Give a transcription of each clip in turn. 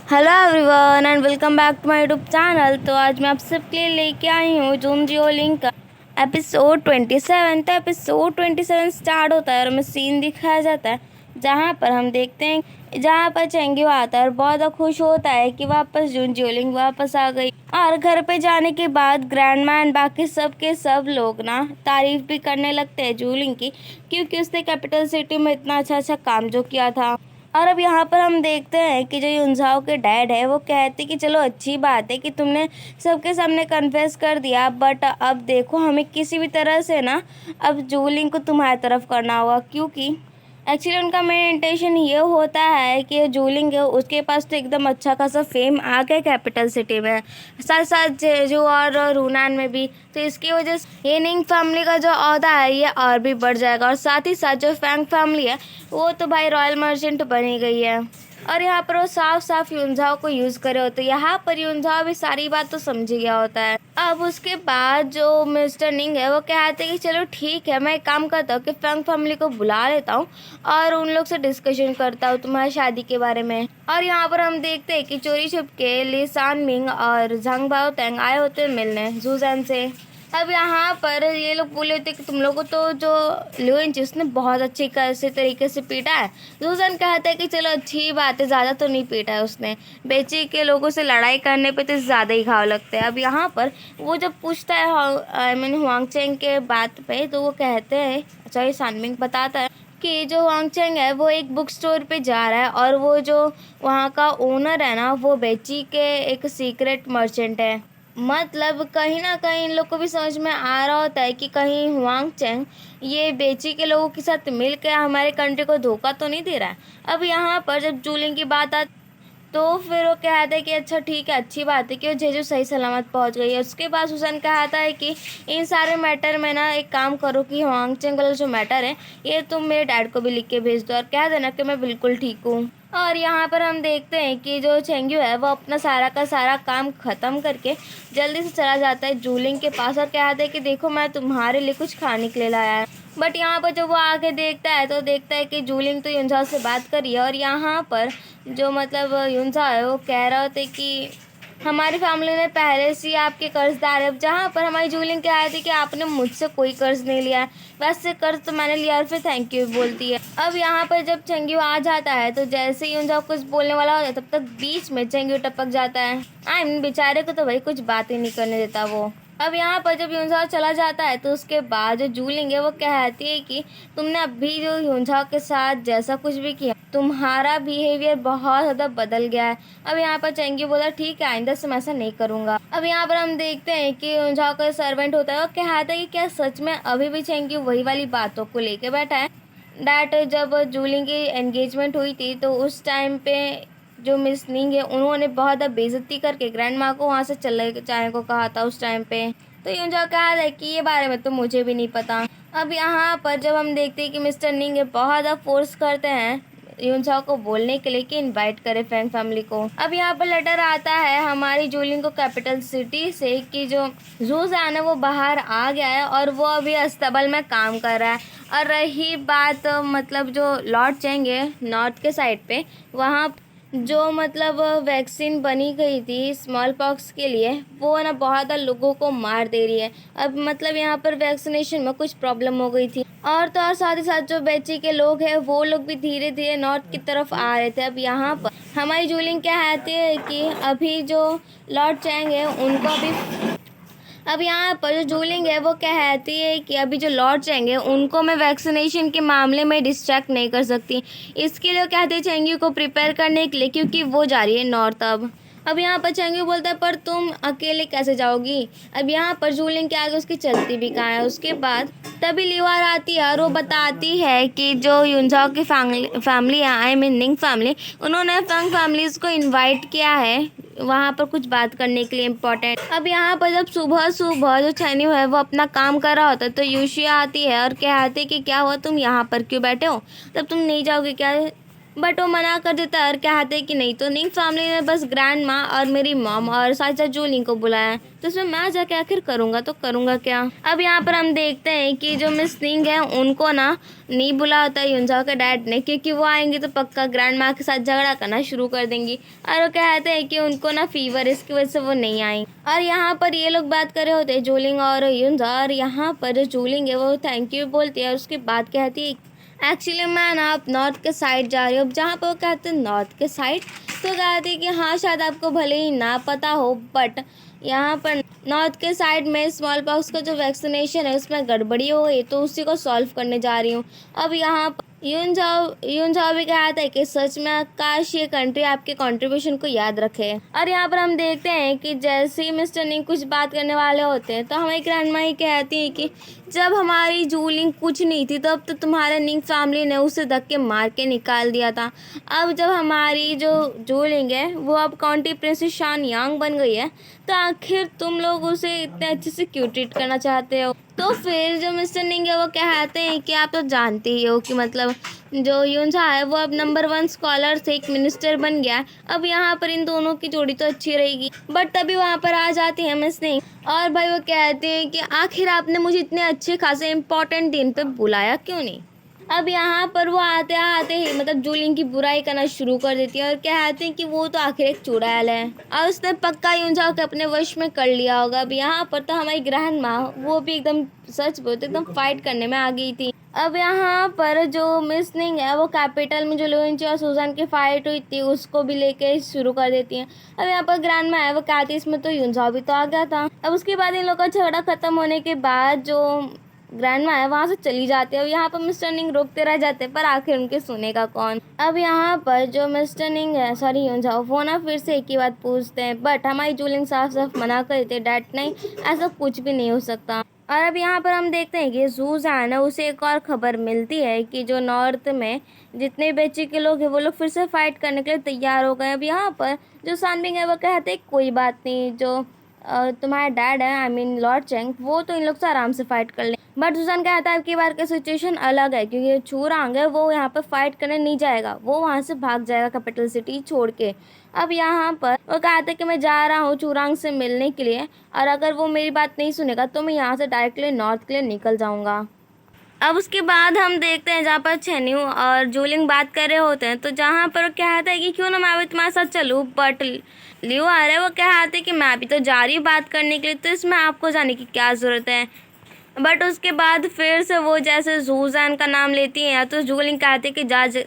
Hello everyone and welcome back to my YouTube channel. तो आज मैं आप सबके लिए लेके आई हूँ जून जियो लिंक का एपिसोड 27। तो एपिसोड 27 स्टार्ट होता है और हमें सीन दिखाया जाता है जहाँ पर हम देखते हैं जहाँ पर चेंगू आता है और बहुत खुश होता है कि वापस जून जियो लिंक वापस आ गई। और घर पे जाने के बाद ग्रैंडमा एंड बाकी सब के सब लोग ना तारीफ भी करने लगते हैं जूलिंग की, क्योंकि उसने कैपिटल सिटी में इतना अच्छा अच्छा काम जो किया था। और अब यहाँ पर हम देखते हैं कि जो युनझाओ के डैड है वो कहते कि चलो अच्छी बात है कि तुमने सबके सामने कन्फेस कर दिया, बट अब देखो हमें किसी भी तरह से ना अब जूलिंग को तुम्हारी तरफ करना होगा, क्योंकि एक्चुअली उनका मेन इंटेंशन ये होता है कि जूलिंग है उसके पास तो एकदम अच्छा खासा फेम आ गया कैपिटल सिटी में, साथ साथ जेजू और रूनान में भी। तो इसकी वजह से ये निंग फैमिली का जो ओहदा है ये और भी बढ़ जाएगा, और साथ ही साथ जो फैंग फैमिली है वो तो भाई रॉयल मर्चेंट बनी गई है। और यहाँ पर वो साफ साफ युनझाओ को यूज करे होते, यहाँ पर युनझाओ भी सारी बात तो समझ गया होता है। अब उसके बाद जो मिस्टर निंग है वो कहते हैं कि चलो ठीक है, मैं एक काम करता हूँ कि फैंग फैमिली को बुला लेता हूँ और उन लोग से डिस्कशन करता हूँ तुम्हारी शादी के बारे में। और यहाँ पर हम देखते हैं कि चोरी छुप के ली सान मिंग और झांग बाओ तेंग आए होते हैं मिलने जूजैन से। अब यहाँ पर ये लोग बोले होते कि तुम लोगों को तो जो लुइन उसने बहुत अच्छी से तरीके से पीटा है। जूजन कहता है कि चलो अच्छी बात है, ज़्यादा तो नहीं पीटा है उसने, बेची के लोगों से लड़ाई करने पे तो ज़्यादा ही घाव लगते हैं। अब यहाँ पर वो जब पूछता है आई मीन हुआंगचेंग के बात पे, तो वो कहते हैं अच्छा ये सानमिंग बताता है कि जो हुआंगचेंग है वो एक बुक स्टोर पे जा रहा है और वो जो वहाँ का ओनर है ना वो बेची के एक सीक्रेट मर्चेंट है। मतलब कहीं ना कहीं इन लोग को भी समझ में आ रहा होता है कि कहीं हुआंग चेंग ये बेची के लोगों के साथ मिल के हमारे कंट्री को धोखा तो नहीं दे रहा है। अब यहाँ पर जब जूलिंग की बात आती तो फिर वो कहता है कि अच्छा ठीक है, अच्छी बात है कि वो जेजू सही सलामत पहुंच गई है। उसके बाद सुसन कहता है कि इन सारे मैटर में ना एक काम करो कि हुआंगचेंग वाला जो मैटर है ये तुम मेरे डैड को भी लिख के भेज दो और कह देना कि मैं बिल्कुल ठीक हूँ। और यहाँ पर हम देखते हैं कि जो चेंग्यू है वो अपना सारा का सारा काम ख़त्म करके जल्दी से चला जाता है जूलिंग के पास और कहता है कि देखो मैं तुम्हारे लिए कुछ खाने के लिए लाया है। बट यहाँ पर जब वो आके देखता है तो देखता है कि जूलिंग तो युनझा से बात करी है, और यहाँ पर जो मतलब युनझा है वो कह रहा होता है कि हमारी फैमिली ने पहले से ही आपके कर्जदार है। अब जहाँ पर हमारी जूलिंग कह रही थी कि आपने मुझसे कोई कर्ज नहीं लिया है, वैसे कर्ज तो मैंने लिया, और फिर थैंक यू बोलती है। अब यहाँ पर जब चेंग्यू आ जाता है तो जैसे ही युनझा कुछ बोलने वाला होता है तब तक बीच में चेंग्यू टपक जाता है। बेचारे को तो भाई कुछ बात ही नहीं करने देता वो। अब यहाँ पर जब युनझा चला जाता है तो उसके बाद जो जूलिंग है वो कहती है कि तुमने अभी जो युनझा के साथ जैसा कुछ भी किया तुम्हारा बिहेवियर बहुत ज़्यादा बदल गया है। अब यहाँ पर चेंगी बोला ठीक है आइंदा से मैं ऐसा नहीं करूँगा। अब यहाँ पर हम देखते हैं कि युनझा का सर्वेंट होता है और कहता है कि क्या सच में अभी भी चेंगी वही वाली बातों को लेके बैठा है डैट जब जूलिंग की एंगेजमेंट हुई थी तो उस टाइम पे जो मिस निंग है उन्होंने बहुत बेइज्जती करके ग्रैंड माँ को वहाँ से चले जाने को कहा था उस टाइम पे। तो युनझा कहा है कि ये बारे में तो मुझे भी नहीं पता। अब यहाँ पर जब हम देखते हैं कि मिस्टर निंग बहुत फोर्स करते हैं युनझा को बोलने के लिए कि इनवाइट करे फैंग फैमिली को। अब यहाँ पर लेटर आता है हमारी जूलिंग को कैपिटल सिटी से कि जो जूजान है वो बाहर आ गया है और वो अभी अस्तबल में काम कर रहा है। और रही बात मतलब जो लॉर्ड चेंग है नॉर्थ के साइड पे, वहाँ जो मतलब वैक्सीन बनी गई थी स्मॉल पॉक्स के लिए वो ना बहुत लोगों को मार दे रही है। अब मतलब यहाँ पर वैक्सीनेशन में कुछ प्रॉब्लम हो गई थी, और तो और साथ ही साथ जो बेची के लोग हैं वो लोग भी धीरे धीरे नॉर्थ की तरफ आ रहे थे। अब यहाँ पर हमारी जूलिंग क्या कहती है कि अभी जो लॉर्ड चैंग है उनको अभी अब यहाँ पर जो जूलिंग है वो कहती है कि अभी जो लॉर्ड चेंग है उनको मैं वैक्सीनेशन के मामले में डिस्ट्रैक्ट नहीं कर सकती, इसके लिए कहते हैं चेंगी को प्रिपेयर करने के लिए क्योंकि वो जा रही है नॉर्थ। अब यहाँ पर चेंगी बोलता है पर तुम अकेले कैसे जाओगी। अब यहाँ पर जूलिंग के आगे उसकी चलती भी कहाँ है। उसके बाद तभी लिवार आती है और वो बताती है कि जो युनझाओ की फैमिली है आई मीन निंग फैमिली, उन्होंने फंग फैमिलीज को इनवाइट किया है वहाँ पर कुछ बात करने के लिए इम्पोर्टेंट। अब यहाँ पर जब सुबह सुबह जो चैन्यू है वो अपना काम कर रहा होता है तो यूशिया आती है और कहती है कि क्या हुआ तुम यहाँ पर क्यों बैठे हो, तब तुम नहीं जाओगे क्या। बट वो मना कर देता है और कहते हैं कि नहीं। तो निंग फैमिली ने बस ग्रैंड माँ और मेरी मॉम और साथ जूलिंग को बुलाया है, तो इसमें मैं जाके आखिर करूँगा तो करूँगा क्या। अब यहाँ पर हम देखते हैं कि जो मिस निंग है उनको ना नहीं बुला होता युनजाओ के डैड ने, क्योंकि वो आएंगी तो पक्का ग्रैंड माँ के साथ झगड़ा करना शुरू कर देंगी और वो कहते हैं कि उनको ना फीवर, इसकी वजह से वो नहीं आएंगी। और यहाँ पर ये लोग बात कर रहे होते हैं जूलिंग और युनजाओ, और यहाँ पर जो जूलिंग है वो थैंक यू बोलती है और उसके बाद कहती है एक्चुअली मैं ना आप नॉर्थ के साइड जा रही हूँ। जहाँ पर वो कहते हैं नॉर्थ के साइड, तो कहते हैं कि हाँ शायद आपको भले ही ना पता हो बट यहाँ पर नॉर्थ के साइड में स्मॉल पॉक्स का जो वैक्सीनेशन है उसमें गड़बड़ी हो गई, तो उसी को सॉल्व करने जा रही हूँ। अब यहाँ पर युनजाओ भी कहता है कि सच में काश ये कंट्री आपके कंट्रीब्यूशन को याद रखे। और यहाँ पर हम देखते हैं कि जैसे ही मिस्टर निंग कुछ बात करने वाले होते हैं तो हमारी ग्रैंडमा ही कहती है कि जब हमारी जूलिंग कुछ नहीं थी तब तो तुम्हारे निंग फैमिली ने उसे धक्के मार के निकाल दिया था। अब जब हमारी जो जूलिंग है वो अब काउंटी प्रिंसेस शान यांग बन गई है, तो आखिर तुम लोग उसे इतने अच्छे से क्यों ट्रीट करना चाहते हो। तो फिर जो मिस्टर निंग है वो कहते हैं कि आप तो जानते ही हो कि मतलब जो युनजा है वो अब नंबर 1 स्कॉलर से एक मिनिस्टर बन गया। अब यहाँ पर इन दोनों की जोड़ी तो अच्छी रहेगी, बट तभी वहाँ पर आ जाती है मिस निंग और भाई वो कहते हैं कि आखिर आपने मुझे इतने अच्छे खासे इम्पोर्टेंट दिन पे बुलाया क्यों नहीं। अब यहाँ पर वो आते आते ही मतलब जूलिंग की बुराई करना शुरू कर देती है और कहते हैं कि वो तो आखिर एक चुड़ैल है और उसने पक्का युनजाओ के अपने वश में कर लिया होगा। अब यहाँ पर तो हमारी ग्रैंड माँ वो भी एकदम सच बोलते एकदम फाइट करने में आ गई थी। अब यहाँ पर जो मिस निंग है वो कैपिटल में जो लुइंची और सुजान की फाइट हुई थी उसको भी लेके शुरू कर देती है। अब यहाँ पर ग्रैंड माँ है वो कहती है इसमें तो युनजाओ भी तो आ गया था। अब उसके बाद इन लोगों का झगड़ा खत्म होने के बाद जो ग्रैंडमा है वहाँ से चली जाती है और यहाँ पर मिस्टर निंग रोकते रह जाते हैं, पर आखिर उनके सुनेगा कौन। अब यहाँ पर जो मिस्टर निंग है सॉरी युनजाओ वो ना फिर से एक ही बात पूछते हैं, बट हमारी जूलिंग साफ साफ मना कर देते डैड नहीं ऐसा कुछ भी नहीं हो सकता। और अब यहाँ पर हम देखते हैं कि सुजान है उसे एक और खबर मिलती है कि जो नॉर्थ में जितने बच्चे के लोग हैं वो लोग फिर से फाइट करने के लिए तैयार हो गए। अब यहाँ पर जो सानबिंग है वो कहते हैं कोई बात नहीं, जो तुम्हारा डैड है आई मीन लॉर्ड चेंग वो तो इन लोग से आराम से फाइट कर ले। बट सुजान कहता है कि बार की सिचुएशन अलग है क्योंकि चूरांग है वो यहाँ पर फाइट करने नहीं जाएगा, वो वहाँ से भाग जाएगा कैपिटल सिटी छोड़ के। अब यहाँ पर वो कहता है कि मैं जा रहा हूँ चूरांग से मिलने के लिए और अगर वो मेरी बात नहीं सुनेगा तो मैं यहाँ से डायरेक्टली नॉर्थ के लिए निकल जाऊँगा। अब उसके बाद हम देखते हैं जहाँ पर छेन्यू और जूलिंग बात कर रहे होते हैं, तो जहाँ पर वो कहता है कि क्यों ना मैं भी तुम्हारे साथ चलूँ, बट लियो आ रहा है वो कहते हैं कि मैं भी तो जा रही हूँ बात करने के लिए, तो इसमें आपको जाने की क्या ज़रूरत है। बट उसके बाद फिर से वो जैसे सुजान का नाम लेती हैं या तो जूलिंग कहते हैं कि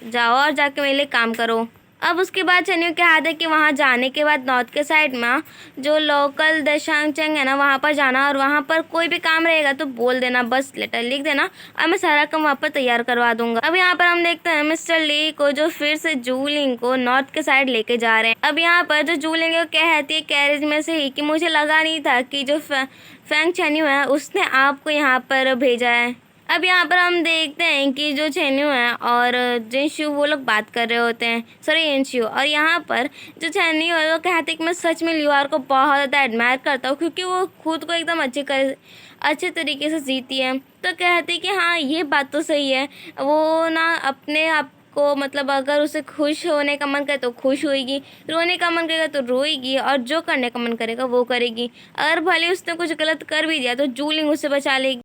जाओ और जाके मेरे लिए काम करो। अब उसके बाद छेन्यू कहता है कि वहाँ जाने के बाद नॉर्थ के साइड में जो लोकल देशांगचेंग है ना वहाँ पर जाना और वहाँ पर कोई भी काम रहेगा तो बोल देना, बस लेटर लिख देना और मैं सारा काम वहाँ पर तैयार करवा दूंगा। अब यहाँ पर हम देखते हैं मिस्टर ली को जो फिर से जूलिंग को नॉर्थ के साइड लेके जा रहे हैं। अब यहाँ पर जो जूलिंग है कहती है कैरेज में से ही कि मुझे लगा नहीं था कि जो फैंग छेन्यू है उसने आपको यहाँ पर भेजा है। अब यहाँ पर हम देखते हैं कि जो छेन्यू है और जिनशु वो लोग बात कर रहे होते हैं, सॉरी इंशु, और यहाँ पर जो छेन्यू है वो कहते हैं कि मैं सच में लियोआर को बहुत ज़्यादा एडमायर करता हूँ क्योंकि वो खुद को एकदम अच्छे तरीके से जीती है। तो कहते हैं कि हाँ ये बात तो सही है, वो ना अपने आप को मतलब अगर उसे खुश होने का मन करे तो खुश होएगी, रोने का मन करेगा तो रोएगी और जो करने का मन करेगा वो करेगी। अगर भले उसने कुछ गलत कर भी दिया तो जूलिंग उसे बचा लेगी।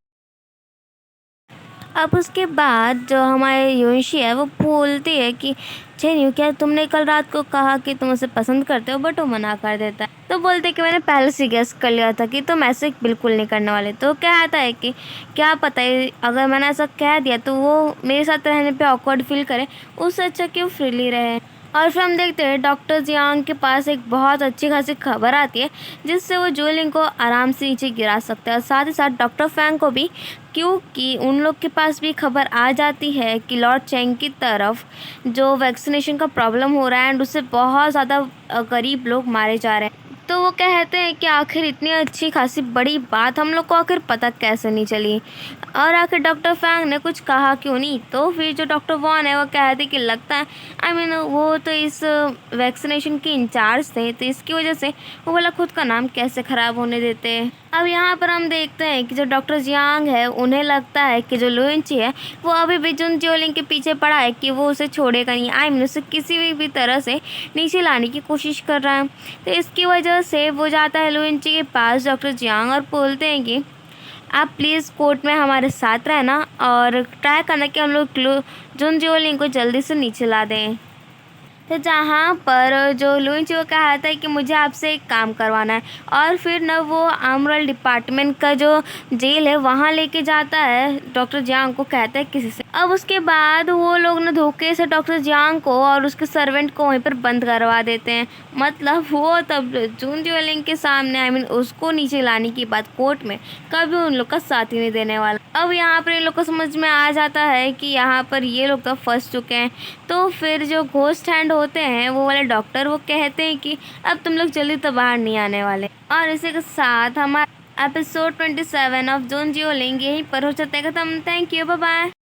अब उसके बाद जो हमारे योशी है वो बोलती है कि छेन्यू क्या तुमने कल रात को कहा कि तुम उसे पसंद करते हो, बट वो मना कर देता है। तो बोलते कि मैंने पहले से गेस कर लिया था कि तुम ऐसे बिल्कुल नहीं करने वाले। तो कहता है कि क्या पता है अगर मैंने ऐसा कह दिया तो वो मेरे साथ रहने पे ऑकवर्ड फील करे, उससे अच्छा क्यों फ्रीली रहे। और फिर हम देखते हैं डॉक्टर जियांग के पास एक बहुत अच्छी खासी खबर आती है जिससे वो जूलिंग को आराम से नीचे गिरा सकते हैं और साथ ही साथ डॉक्टर फैंग को भी, क्योंकि उन लोग के पास भी खबर आ जाती है कि लॉर्ड चेंग की तरफ जो वैक्सीनेशन का प्रॉब्लम हो रहा है एंड उससे बहुत ज़्यादा गरीब लोग मारे जा रहे हैं। तो वो कहते हैं कि आखिर इतनी अच्छी खासी बड़ी बात हम लोग को आखिर पता कैसे नहीं चली। और आखिर डॉक्टर फैंग ने कुछ कहा क्यों नहीं। तो फिर जो डॉक्टर वॉन है वो कहते कि लगता है वो तो इस वैक्सीनेशन के इंचार्ज थे, तो इसकी वजह से वो वाला खुद का नाम कैसे ख़राब होने देते। अब यहाँ पर हम देखते हैं कि जो डॉक्टर जियांग है उन्हें लगता है कि जो लुएंची है वो अभी भी जुन जियोलिंग के पीछे पड़ा है, कि वो उसे छोड़ेगा नहीं। उसे किसी भी तरह से नीचे लाने की कोशिश कर रहा है। तो इसकी वजह से वो जाता है लुएंची के पास डॉक्टर जियांग और बोलते हैं कि आप प्लीज़ कोर्ट में हमारे साथ रहना और ट्राई करना कि हम लोग जुन जियोलिंग को जल्दी से नीचे ला दें। तो जहाँ पर जो लुएंची को कहा था कि मुझे आपसे एक काम करवाना है, और फिर न वो आर्मरल डिपार्टमेंट का जो जेल है वहाँ लेके जाता है डॉक्टर जियांग को, कहता है किसी से। अब उसके बाद वो लोग न धोखे से डॉक्टर जियांग को और उसके सर्वेंट को वहीं पर बंद करवा देते हैं। मतलब वो तब जुन जियोलिंग के सामने उसको नीचे लाने की बात कोर्ट में कभी उन लोग का साथ ही नहीं देने वाला। अब यहाँ पर इन लोग को समझ में आ जाता है कि यहाँ पर ये लोग तो फंस चुके हैं। तो फिर जो घोस्ट हैंड होते हैं वो वाले डॉक्टर वो कहते हैं कि अब तुम लोग जल्दी तो बाहर नहीं आने वाले। और इसी के साथ हमारा एपिसोड 27 ऑफ जुन जियोलिंग यहीं पर हो जाता है खत्म। Thank you, bye bye.